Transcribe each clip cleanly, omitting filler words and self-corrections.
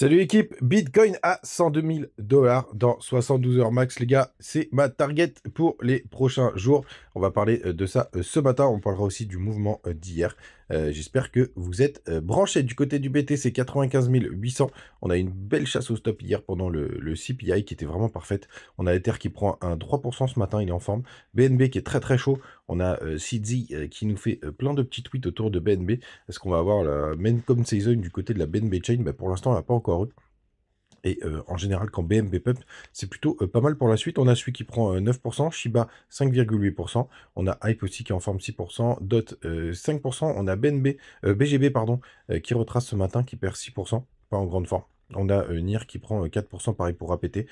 Salut l'équipe, Bitcoin à 102 000 dollars dans 72 heures max, les gars. C'est ma target pour les prochains jours. On va parler de ça ce matin. On parlera aussi du mouvement d'hier. J'espère que vous êtes branchés du côté du BTC 95 800. On a une belle chasse au stop hier pendant le CPI qui était vraiment parfaite. On a Ether qui prend un 3% ce matin, il est en forme. BNB qui est très très chaud. On a CZ qui nous fait plein de petits tweets autour de BNB. Est-ce qu'on va avoir la main comme season du côté de la BNB Chain? Pour l'instant, on n'a pas encore eu. Et en général, quand BNB pump, c'est plutôt pas mal pour la suite. On a celui qui prend 9%, Shiba 5,8%, on a Hype aussi qui est en forme 6%, DOT 5%, on a BGB pardon, qui retrace ce matin, qui perd 6%, pas en grande forme. On a NIR qui prend 4%, pareil pour APT.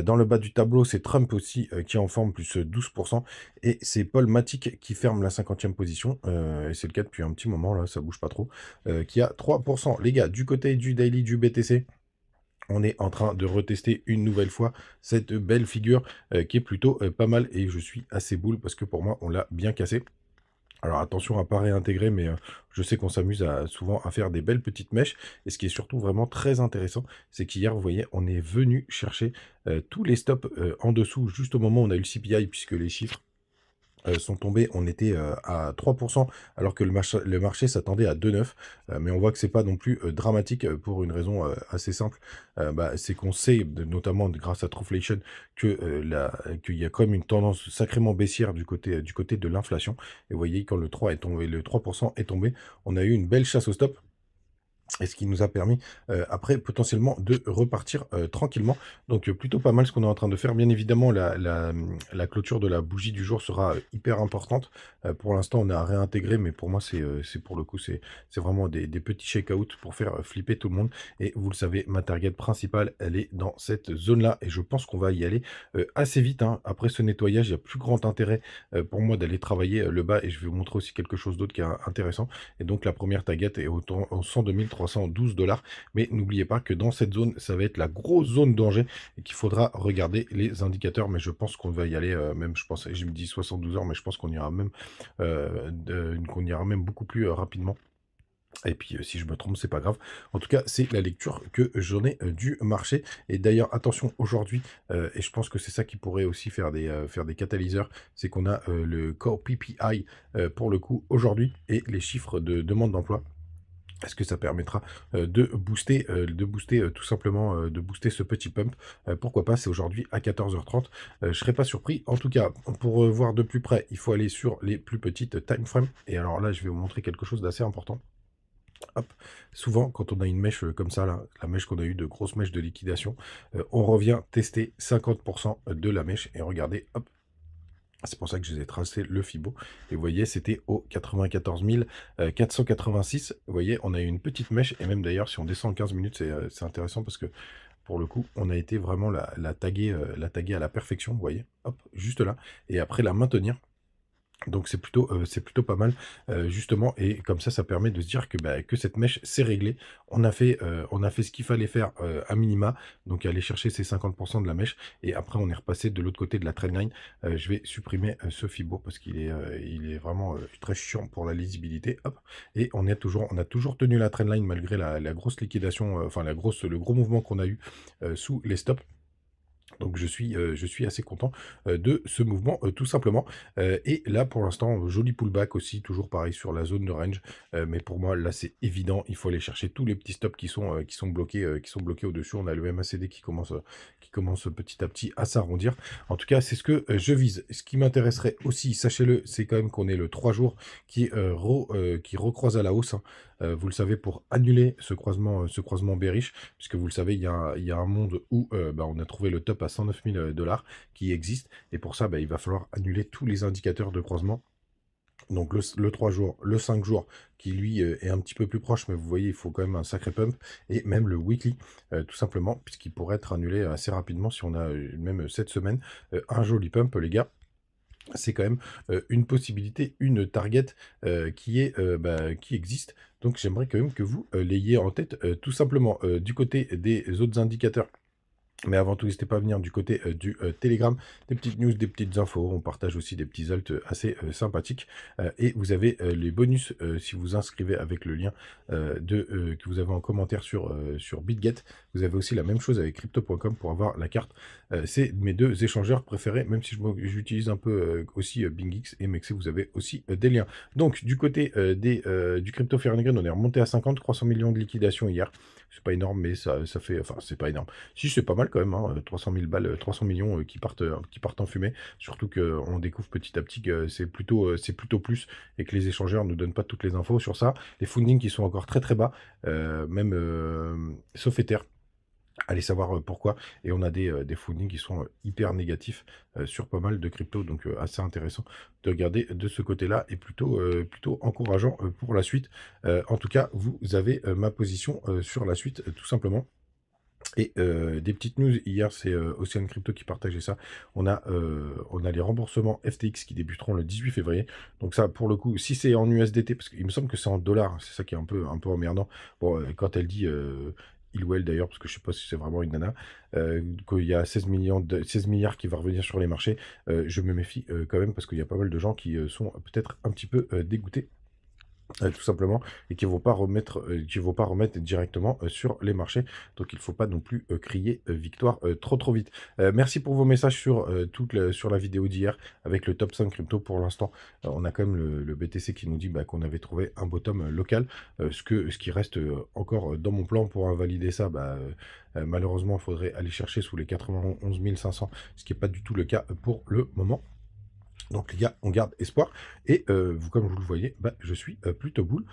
Dans le bas du tableau, c'est Trump aussi qui est en forme, plus 12%. Et c'est Paul Matic qui ferme la 50e position. Et c'est le cas depuis un petit moment, là, ça bouge pas trop. Qui a 3%. Les gars, du côté du daily du BTC, on est en train de retester une nouvelle fois cette belle figure qui est plutôt pas mal. Et je suis assez boule parce que pour moi, on l'a bien cassé. Alors attention à pas réintégrer, mais je sais qu'on s'amuse souvent à faire des belles petites mèches. Et ce qui est surtout vraiment très intéressant, c'est qu'hier, vous voyez, on est venu chercher tous les stops en dessous, juste au moment où on a eu le CPI, puisque les chiffres sont tombés, on était à 3%, alors que le marché s'attendait à 2,9. Mais on voit que c'est pas non plus dramatique pour une raison assez simple. C'est qu'on sait, notamment grâce à Trueflation, qu'il y a quand même une tendance sacrément baissière du côté de l'inflation. Et vous voyez, quand le 3 est tombé, le 3% est tombé, on a eu une belle chasse au stop. Et ce qui nous a permis, après, potentiellement, de repartir tranquillement. Donc, plutôt pas mal ce qu'on est en train de faire. Bien évidemment, la clôture de la bougie du jour sera hyper importante. Pour l'instant, on a réintégré, mais pour moi, c'est pour le coup, c'est vraiment des petits shake-out pour faire flipper tout le monde. Et vous le savez, ma target principale, elle est dans cette zone-là. Et je pense qu'on va y aller assez vite, hein. Après ce nettoyage, il y a plus grand intérêt pour moi d'aller travailler le bas. Et je vais vous montrer aussi quelque chose d'autre qui est intéressant. Et donc, la première target est au 102 312 dollars. Mais n'oubliez pas que dans cette zone, ça va être la grosse zone danger et qu'il faudra regarder les indicateurs. Mais je pense qu'on va y aller, même, je pense, je me dis 72 heures, mais je pense qu'on ira même, beaucoup plus rapidement. Et puis, si je me trompe, c'est pas grave. En tout cas, c'est la lecture que j'en ai du marché. Et d'ailleurs, attention, aujourd'hui, et je pense que c'est ça qui pourrait aussi faire des catalyseurs, c'est qu'on a le Core PPI pour le coup aujourd'hui et les chiffres de demande d'emploi. Est-ce que ça permettra tout simplement, de booster ce petit pump? Pourquoi pas, c'est aujourd'hui à 14h30. Je serais pas surpris. En tout cas, pour voir de plus près, il faut aller sur les plus petites time frames. Et alors là, je vais vous montrer quelque chose d'assez important. Hop. Souvent, quand on a une mèche comme ça, là, la mèche qu'on a eue de grosse mèche de liquidation, on revient tester 50% de la mèche. Et regardez, hop, c'est pour ça que je vous ai tracé le Fibo. Et vous voyez, c'était au 94 486. Vous voyez, on a eu une petite mèche. Et même d'ailleurs, si on descend en 15 minutes, c'est intéressant parce que pour le coup, on a été vraiment la taguer à la perfection. Vous voyez, hop, juste là. Et après, la maintenir. Donc c'est plutôt pas mal, justement, et comme ça permet de se dire que cette mèche, c'est réglé. On a fait ce qu'il fallait faire, à minima, donc aller chercher ces 50% de la mèche et après on est repassé de l'autre côté de la trendline. Je vais supprimer, ce Fibo parce qu'il est vraiment, très chiant pour la lisibilité. Hop, et on a toujours tenu la trendline malgré la grosse liquidation, enfin le gros mouvement qu'on a eu, sous les stops. Donc je suis assez content de ce mouvement, tout simplement. Et là, pour l'instant, joli pullback aussi, toujours pareil sur la zone de range. Mais pour moi, là, c'est évident, il faut aller chercher tous les petits stops qui sont bloqués au-dessus. On a le MACD qui commence petit à petit à s'arrondir. En tout cas, c'est ce que je vise. Ce qui m'intéresserait aussi, sachez-le, c'est quand même qu'on est le 3 jours qui recroise à la hausse, hein. Vous le savez, pour annuler ce croisement bearish, puisque vous le savez, il y a un monde où on a trouvé le top à 109 000 qui existe, et pour ça, il va falloir annuler tous les indicateurs de croisement. Donc le 3 jours, le 5 jours, qui lui est un petit peu plus proche, mais vous voyez, il faut quand même un sacré pump, et même le weekly, tout simplement, puisqu'il pourrait être annulé assez rapidement si on a même cette semaine, un joli pump, les gars. C'est quand même une possibilité, une target qui existe. Donc j'aimerais quand même que vous l'ayez en tête, tout simplement. Du côté des autres indicateurs, Mais avant tout, n'hésitez pas à venir du côté du Telegram, des petites news, des petites infos. On partage aussi des petits alts assez sympathiques. Et vous avez les bonus si vous inscrivez avec le lien que vous avez en commentaire sur BitGet. Vous avez aussi la même chose avec crypto.com pour avoir la carte. C'est mes deux échangeurs préférés, même si j'utilise un peu aussi BingX et Mexi, vous avez aussi des liens. Donc, du côté du crypto Fair and Green, on est remonté à 50, 300 millions de liquidation hier. C'est pas énorme, mais ça fait... Enfin, c'est pas énorme. Si, c'est pas mal quand même, hein, 300 000 balles, 300 millions qui partent en fumée. Surtout qu'on découvre petit à petit que c'est plutôt plus et que les échangeurs ne nous donnent pas toutes les infos sur ça. Les fundings qui sont encore très très bas, même sauf Ether. Allez savoir pourquoi. Et on a des fundings qui sont hyper négatifs sur pas mal de cryptos. Donc assez intéressant de regarder de ce côté-là et plutôt encourageant pour la suite. En tout cas, vous avez ma position sur la suite, tout simplement. Et des petites news, hier c'est Ocean Crypto qui partageait ça. On a les remboursements FTX qui débuteront le 18 février. Donc ça, pour le coup, si c'est en USDT, parce qu'il me semble que c'est en dollars, c'est ça qui est un peu emmerdant. Bon, quand elle dit, il ou elle d'ailleurs, parce que je sais pas si c'est vraiment une nana, qu'il y a 16 milliards qui va revenir sur les marchés, je me méfie quand même, parce qu'il y a pas mal de gens qui sont peut-être un petit peu dégoûtés. Tout simplement, et qui ne vont pas remettre directement sur les marchés. Donc il ne faut pas non plus crier victoire trop vite. Merci pour vos messages sur la vidéo d'hier avec le top 5 crypto. Pour l'instant, on a quand même le BTC qui nous dit qu'on avait trouvé un bottom local. Ce qui reste encore dans mon plan pour invalider ça, malheureusement, il faudrait aller chercher sous les 91 500, ce qui n'est pas du tout le cas pour le moment. Donc les gars, on garde espoir. Et comme vous le voyez, je suis plutôt boule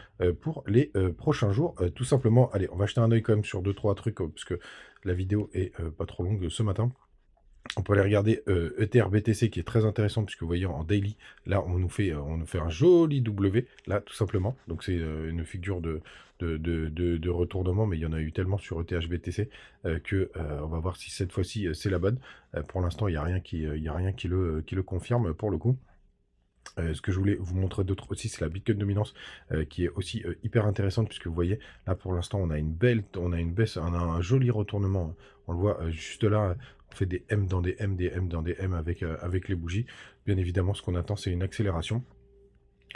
pour les prochains jours. Tout simplement, allez, on va jeter un oeil quand même sur 2-3 trucs, parce que la vidéo est pas trop longue ce matin. On peut aller regarder Ether BTC qui est très intéressant, puisque vous voyez en daily, là on nous fait un joli W, là tout simplement. Donc c'est une figure de retournement, mais il y en a eu tellement sur ETH BTC que on va voir si cette fois-ci c'est la bonne. Pour l'instant, il n'y a rien qui le confirme pour le coup. Ce que je voulais vous montrer d'autre aussi, c'est la Bitcoin dominance qui est aussi hyper intéressante, puisque vous voyez, là pour l'instant, on a une baisse, on a un joli retournement. On le voit juste là, on fait des M dans des M, des M dans des M avec les bougies. Bien évidemment, ce qu'on attend, c'est une accélération.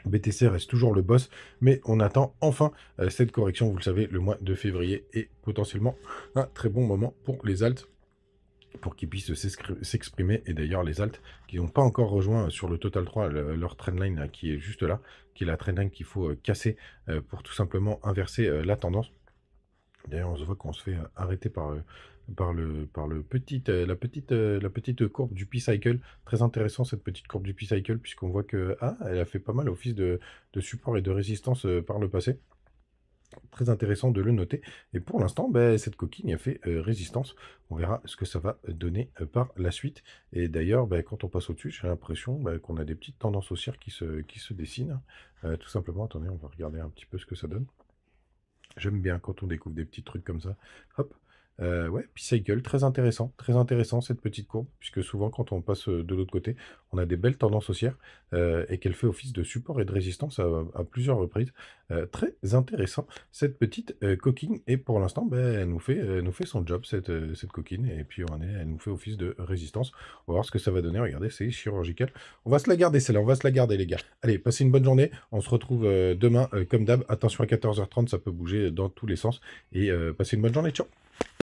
BTC reste toujours le boss, mais on attend enfin cette correction. Vous le savez, le mois de février est potentiellement un très bon moment pour les alts, pour qu'ils puissent s'exprimer. Et d'ailleurs, les alts qui n'ont pas encore rejoint sur le Total 3 leur trendline là, qui est juste là, qui est la trendline qu'il faut casser pour tout simplement inverser la tendance. D'ailleurs, on se voit qu'on se fait arrêter par la petite courbe du P-Cycle. Très intéressant cette petite courbe du P-Cycle, puisqu'on voit que elle a fait pas mal office de support et de résistance par le passé. Très intéressant de le noter. Et pour l'instant, cette coquine a fait résistance. On verra ce que ça va donner par la suite. Et d'ailleurs, quand on passe au-dessus, j'ai l'impression qu'on a des petites tendances haussières qui se dessinent. Tout simplement, attendez, on va regarder un petit peu ce que ça donne. J'aime bien quand on découvre des petits trucs comme ça. Hop. Ouais, P-Cycle, très intéressant cette petite courbe, puisque souvent quand on passe de l'autre côté, on a des belles tendances haussières et qu'elle fait office de support et de résistance à plusieurs reprises. Très intéressant cette petite coquine, et pour l'instant, elle nous fait son job, cette coquine, et puis elle nous fait office de résistance. On va voir ce que ça va donner. Regardez, c'est chirurgical. On va se la garder celle-là, on va se la garder les gars. Allez, passez une bonne journée, on se retrouve demain comme d'hab. Attention à 14h30, ça peut bouger dans tous les sens, et passez une bonne journée, ciao.